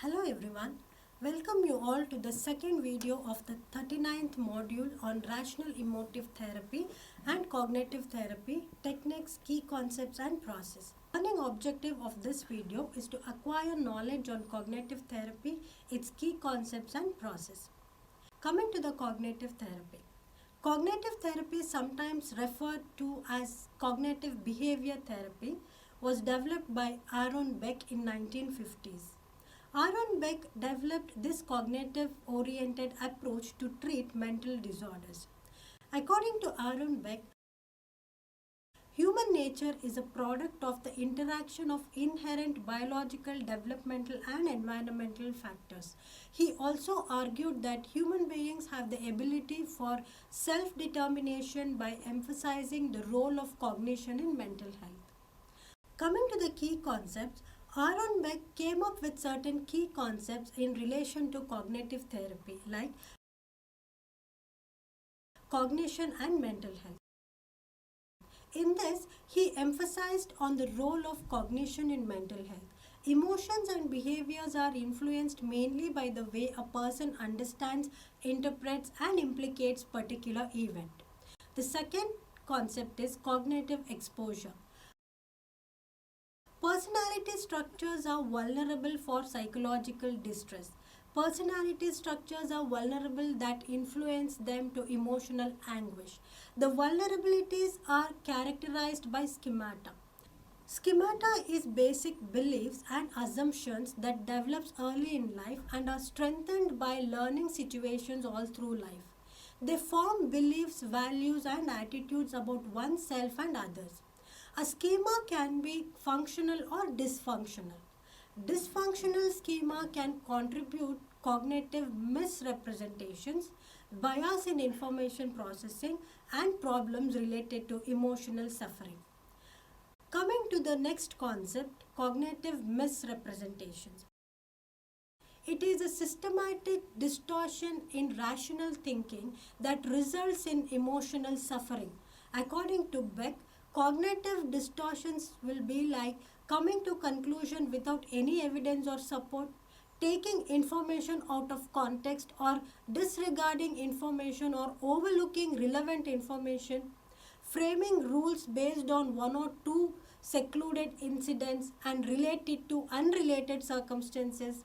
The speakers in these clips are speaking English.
Hello everyone, welcome you all to the second video of the 39th module on rational emotive therapy and cognitive therapy, techniques, key concepts and process. The learning objective of this video is to acquire knowledge on cognitive therapy, its key concepts and process. Coming to the cognitive therapy. Cognitive therapy, sometimes referred to as cognitive behavior therapy, was developed by Aaron Beck in 1950s. Aaron Beck developed this cognitive-oriented approach to treat mental disorders. According to Aaron Beck, human nature is a product of the interaction of inherent biological, developmental and environmental factors. He also argued that human beings have the ability for self-determination by emphasizing the role of cognition in mental health. Coming to the key concepts, Aaron Beck came up with certain key concepts in relation to cognitive therapy like cognition and mental health. In this, he emphasized on the role of cognition in mental health. Emotions and behaviors are influenced mainly by the way a person understands, interprets and implicates particular event. The second concept is cognitive exposure. Personality structures are vulnerable for psychological distress. Personality structures are vulnerable that influence them to emotional anguish. The vulnerabilities are characterized by schemata. Schemata is basic beliefs and assumptions that develops early in life and are strengthened by learning situations all through life. They form beliefs, values and attitudes about oneself and others. A schema can be functional or dysfunctional. Dysfunctional schema can contribute cognitive misrepresentations, bias in information processing, and problems related to emotional suffering. Coming to the next concept, cognitive misrepresentations. It is a systematic distortion in rational thinking that results in emotional suffering. According to Beck, cognitive distortions will be like coming to conclusion without any evidence or support, taking information out of context or disregarding information or overlooking relevant information, framing rules based on one or two secluded incidents and related to unrelated circumstances,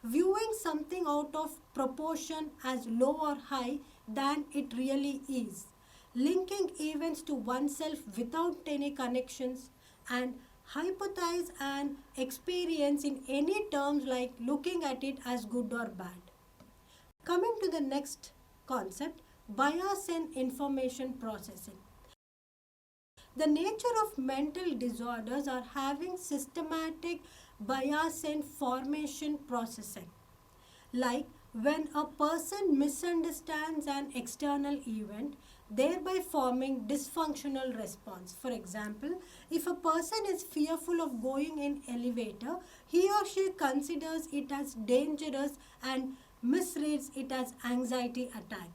viewing something out of proportion as low or high than it really is, linking events to oneself without any connections, and hypothesize an experience in any terms like looking at it as good or bad. Coming to the next concept, bias in information processing. The nature of mental disorders are having systematic bias in information processing. Like when a person misunderstands an external event, thereby forming dysfunctional response. For example, if a person is fearful of going in elevator, he or she considers it as dangerous and misreads it as anxiety attack.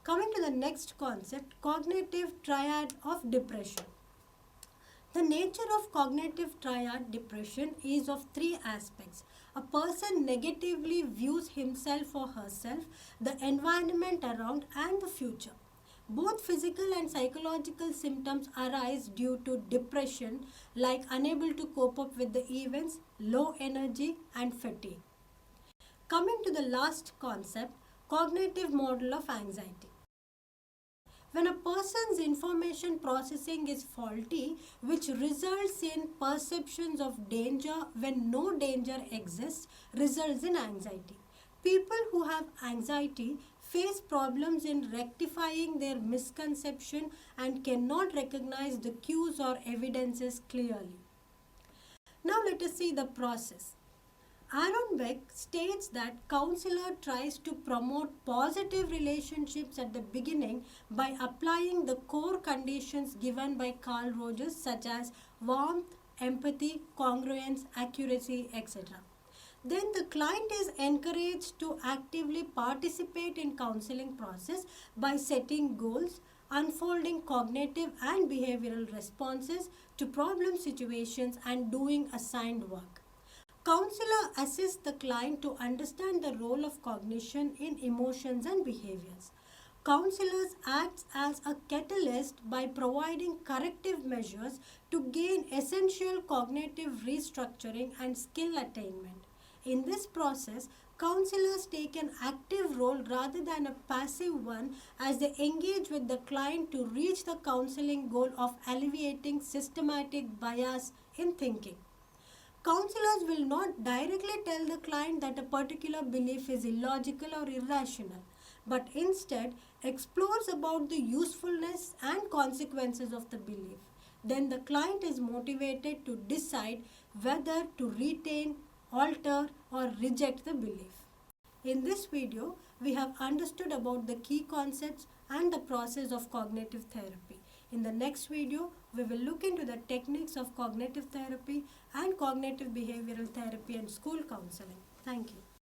Coming to the next concept, cognitive triad of depression. The nature of cognitive triad depression is of three aspects. A person negatively views himself or herself, the environment around and the future. Both physical and psychological symptoms arise due to depression like unable to cope up with the events, low energy and fatigue. Coming to the last concept, cognitive model of anxiety. When a person's information processing is faulty, which results in perceptions of danger when no danger exists, results in anxiety. People who have anxiety face problems in rectifying their misconception and cannot recognize the cues or evidences clearly. Now let us see the process. Aaron Beck states that counselor tries to promote positive relationships at the beginning by applying the core conditions given by Carl Rogers such as warmth, empathy, congruence, accuracy, etc. Then the client is encouraged to actively participate in counseling process by setting goals, unfolding cognitive and behavioral responses to problem situations and doing assigned work. Counselor assists the client to understand the role of cognition in emotions and behaviors. Counselors act as a catalyst by providing corrective measures to gain essential cognitive restructuring and skill attainment. In this process, counselors take an active role rather than a passive one as they engage with the client to reach the counseling goal of alleviating systematic bias in thinking. Counselors will not directly tell the client that a particular belief is illogical or irrational, but instead explores about the usefulness and consequences of the belief. Then the client is motivated to decide whether to retain, alter, or reject the belief. In this video, we have understood about the key concepts and the process of cognitive therapy. In the next video, we will look into the techniques of cognitive therapy and cognitive behavioral therapy and school counseling. Thank you.